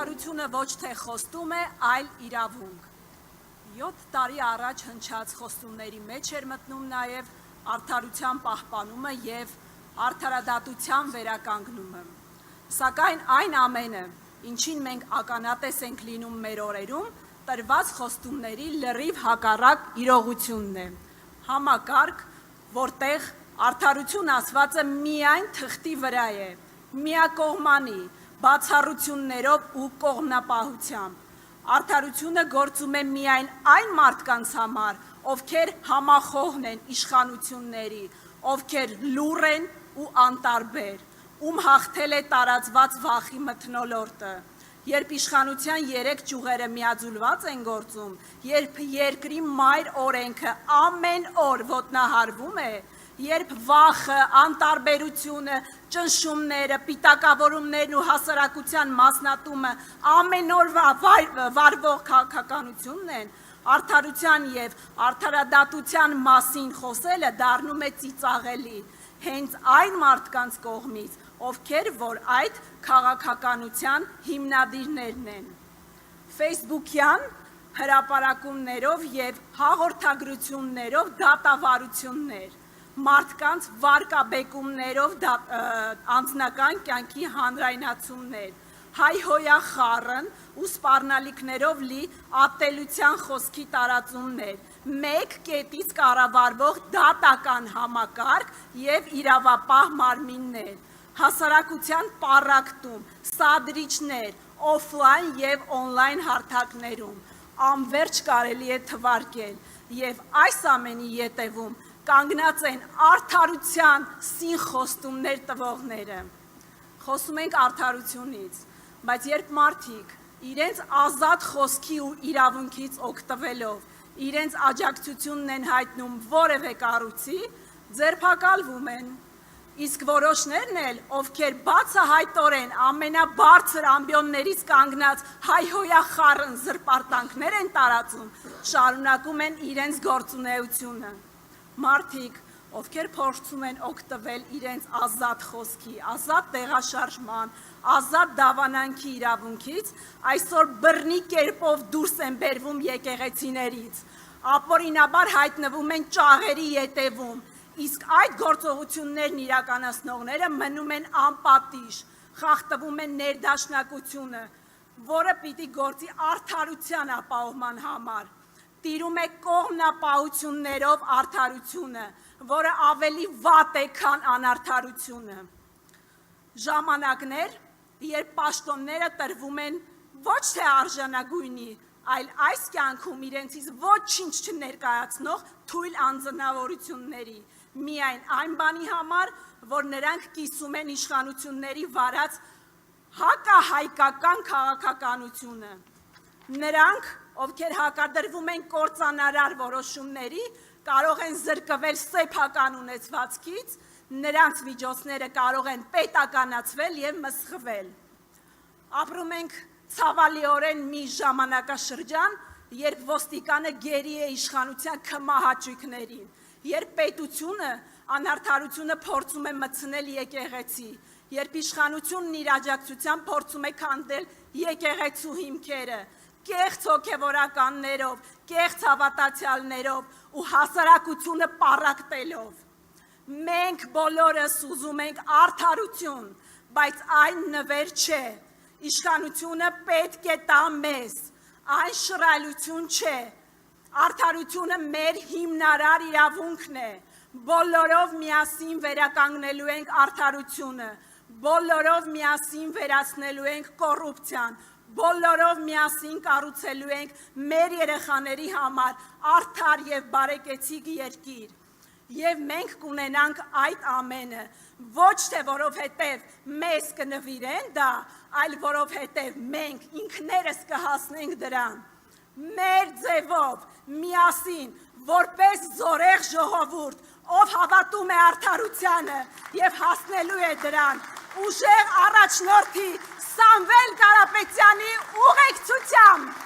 Արդարությունը ոչ թե խոստում է, այլ իրավունք։ 7 տարի առաջ հնչած խոստումների մեջ էր մտնում նաև արդարության պահպանումը և արդարադատության վերականգնումը։ Սակայն այն ամենը, ինչին մենք ականատես ենք լինում մեր օրերում, տրված խոստումների լրիվ հակառակ իրողությունն է։ Համակարգ, որտեղ արդարություն ասվածը միայն թղթի վրա է, միակողմանի, բացառություններով ու կողմնապահությամբ։ Արդարությունը գործում է միայն այն մարդկանց համար, ովքեր համախոհն են իշխանությունների, ովքեր լուռ են ու անտարբեր, ում հաղթել է տարածված վախի մթնոլորտը։ Երբ իշխանության 3 ճյուղերը միաձուլված են գործում, երբ երկրի մայր օրենքը ամեն օր ոտնահարվում է, երբ վախը, անտարբերությունը, ճնշումները, պիտակավորումներն ու հասարակության մասնատումը ամեն օր վարվող քաղաքականությունն են, արդարության և արդարադատության մասին խոսելը դառնում է ծիծաղելի հենց այն մարդկանց կողմից, ովքեր որ այդ քաղաքականության հիմնադիրներն են։ Facebook-յան հրապարակումներով և հաղորդագրություններով դատավարություններ, մարդկանց վարկաբեկումներով անձնական կյանքի հանրայնացումներ, հայհոյախառն ու սպառնալիքներով լի ատելության խոսքի տարածումներ, մեկ կետից կառավարվող դատական համակարգ և իրավապահ մարմիններ, հասարակության պառակտում, սադրիչներ, օֆլայն և օնլայն հարթակներում, անվերջ կարելի է թվարկել, և այս ամենի ետևում կանգնած են արդարության սին խոստումներ տվողները։ Խոսում ենք արդարությունից, բայց երբ մարդիկ իրենց ազատ խոսքի ու իրավունքից օգտվելով իրենց աջակցությունն են հայտնում որևէ կառույցի, ձերբակալվում են, իսկ որոշներն էլ, ովքեր բացահայտորեն ամենաբարձր ամբիոններից կանգնած հայհոյախառն զրպարտանքներ են տարածում, շարունակում են իրենց գործունեությունը։ Մարդիկ, ովքեր փորձում են օգտվել իրենց ազատ խոսքի, ազատ տեղաշարժման, ազատ դավանանքի իրավունքից, այսօր բռնի կերպով դուրս են բերվում եկեղեցիներից, ապօրինաբար հայտնվում են ճաղերի ետևում, իսկ այդ գործողություններն իրականացնողները մնում են անպատիժ, խախտվում են ներդաշնակությունը, որը պիտի գործի արդարության ապահովման համար, տիրում է կողմնապահություններով արդարությունը, որը ավելի վատ է, քան անարդարությունը։ Ժամանակներ, երբ պաշտոնները տրվում են ոչ թե արժանագույնի, այլ այս կյանքում իրենցից ոչինչ չներկայացնող թույլ անձնավորությունների, միայն այն բանի համար, որ նրանք կիսում են իշխանությունների վարած հակահայկական քաղաքականությունը։ Նրանք, ովքեր հակադրվում են կործանարար որոշումների, կարող են զրկվել սեփական ունեցվածքից, նրանց միջոցները կարող են պետականացվել և մսխվել։ Ապրում ենք ցավալիորեն մի ժամանակաշրջան, երբ ոստիկանը գերի է իշխանության քմահաճույքներին, երբ պետությունը անարդարությունը փորձում է մտցնել եկեղեցի, երբ իշխանությունն իր աջակցությամբ փորձում է քանդել եկեղեցու հիմքերը, կեղծ հոգևորականներով, կեղծ հավատացյալներով ու հասարակությունը պառակտելով։ Մենք բոլորս ուզում ենք արդարություն, բայց այն նվեր չէ, իշխանությունը պետք է տա մեզ, այն շռայլություն չէ, արդարությունը մեր հիմնարար իրավունքն է, բոլորով միասին վերականգնելու ենք արդարությունը, բոլորով միասին վերացնելու ենք կոռուպցիան, բոլորով միասին կառուցելու ենք մեր երեխաների համար արդար և բարեկեցիկ երկիր։ Եվ մենք կունենանք այդ ամենը, ոչ թե որովհետև մեզ կնվիրեն դա, այլ որովհետև մենք ինքներս կհասնենք դրան։ Մեր ձևով, միասին, որպես զորեղ ժողովուրդ, ով հավատում է արդարությանը և հասնելու է դրան, ուժեղ առաջնորդի Սամվել Կարապետյանի ուղեկցությամբ